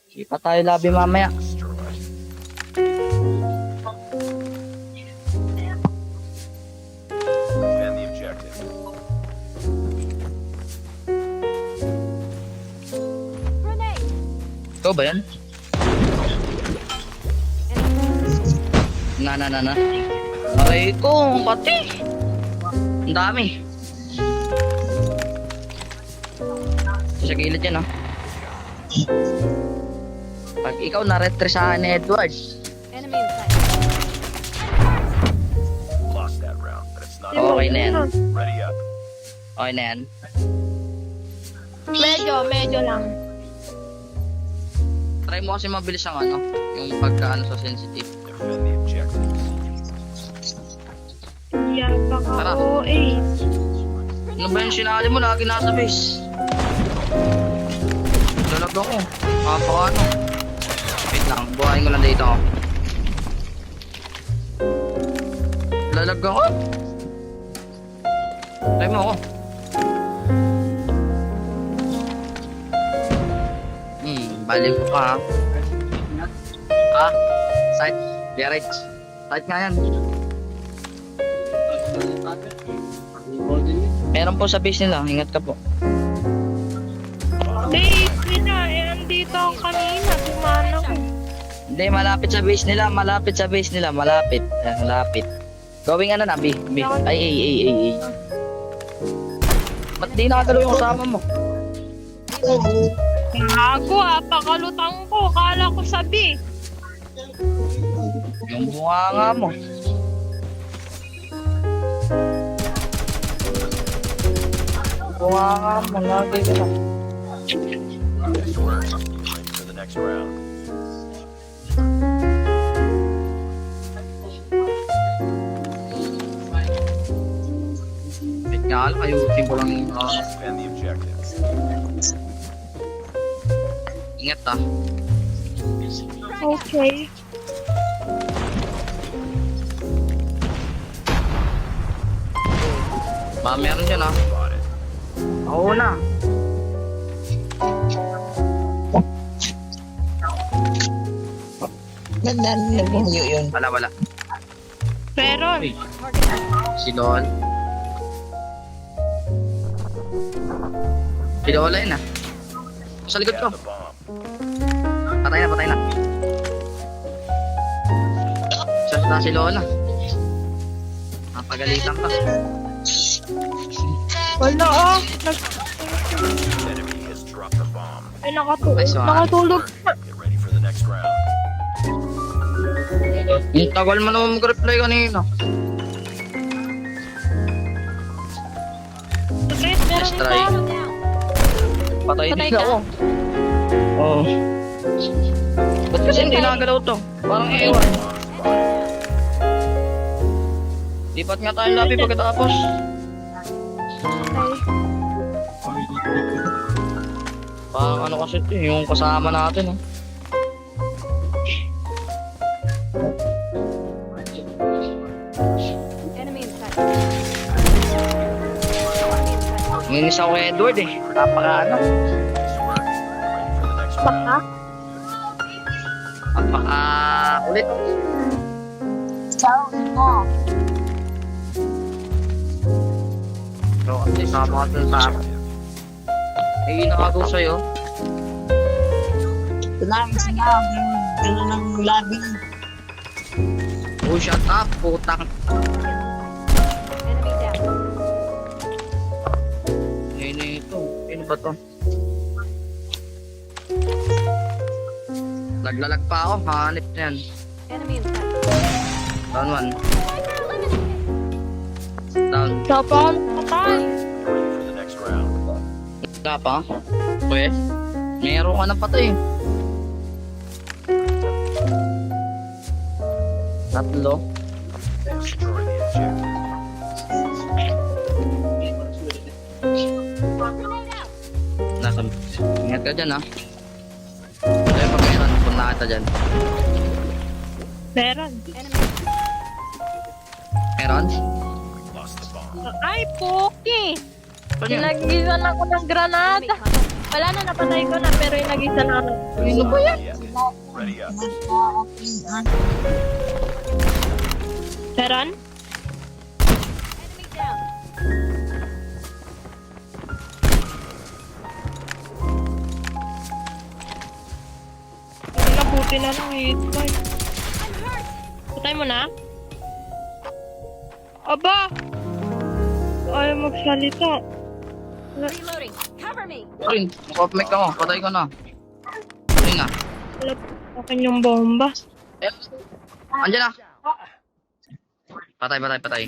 Hindi pa tayo labi mamaya. And the objective. Ikaw ba yan? Na. Aray ko, pati. Ang dami. Sa gilid yan, ah. Pag ikaw na-retresahan ni Edward. Enemy in sight. Lost that round, but it's not Okay na yan. ready up. Okay na yan. Medyo lang. Try mo kasi mabilis ang ano, yung pagkaano sa sensitive. Defend the objectives. Yan baka Tara. OA. Ano ba yung sinali mo? Lagi nasa base. Lalag ako. Kapakaano. Wait lang, buhayin ko lang dito. Lalag ako. Try mo ako. Balik ko pa ha. Ha? Side. Direct. Side nga yan. Meron po sa base nila. Ingat ka po. Base nila, andito ako kanina. Tumana ko. Hindi, malapit sa base nila. Malapit sa base nila. Malapit. Malapit. Going ano na, B. Ay. Ba't di nakagalaw yung kasama mo? Gago pakalutang ko. Kala ko sabi. Yung bunganga mo. Bunganga mo. Lagi ka na. Nice work. Ready for the next round. Wait nga lang. Ayusin ko lang yung Defend the objectives. ingat ah. Okay. Meron dyan ah. Spotted. Oo na. Nagbuhunyo yun. Wala. Pero, Uy. Si Lol. Si Lola yun ah. Sa likod ko. Got the bomb. Patay na. Sa si Lola. Napagalitan ka. wala Enemy has dropped the bomb. Ay, Nice one. nakatulog. Get ready for the next round. Yung tagal mo naman mag-reply kanina. Okay, Let's meron try. pa. Patay Patay din ka? ako. Oo. Ba't kasi hindi nakagalaw to? Parang ewan. Lipat nga tayong labi pagkatapos. Parang ano kasi ito, yung kasama natin. Enemy in sight. Nginis ako kay Edward eh. Napaka ano. Nice work. Ready for the next round. Napaka ulit. So, kasi sama ka dun sa akin. Eh, nakagaw sa'yo. Sinang, gano'n ng labi. Oh, shut up, putang. Enemy down. Ngayon na ito. Sino ba to? Naglalag pa ako, hanip na yan. Enemy in sight. Down one. Down. Tapang patay. Ready for the next round. Wala pa? Pwede? Meron ka na patay. Tatlo. Destroy the objective. Nasa. Ingat ka dyan ha. Kaya pag meron, punta kita dyan. Meron. Enemy. Meron? Lost the bomb. Ay, Poki. Kanya. Nagisan ako ng granada. Wala na, napatay ko na, pero yung nagisan ako. Sino ba yan? Ready up. Meron? Enemy down. Hindi na, buti na lang hit boy. Patay mo na? Aba! Ayaw magsalita. Reloading. Cover me. Rin, makapamik ka mo. Patay ka na. Rin na. Wala pa akin yung bomba. Eh, andyan na. Patay, patay, patay.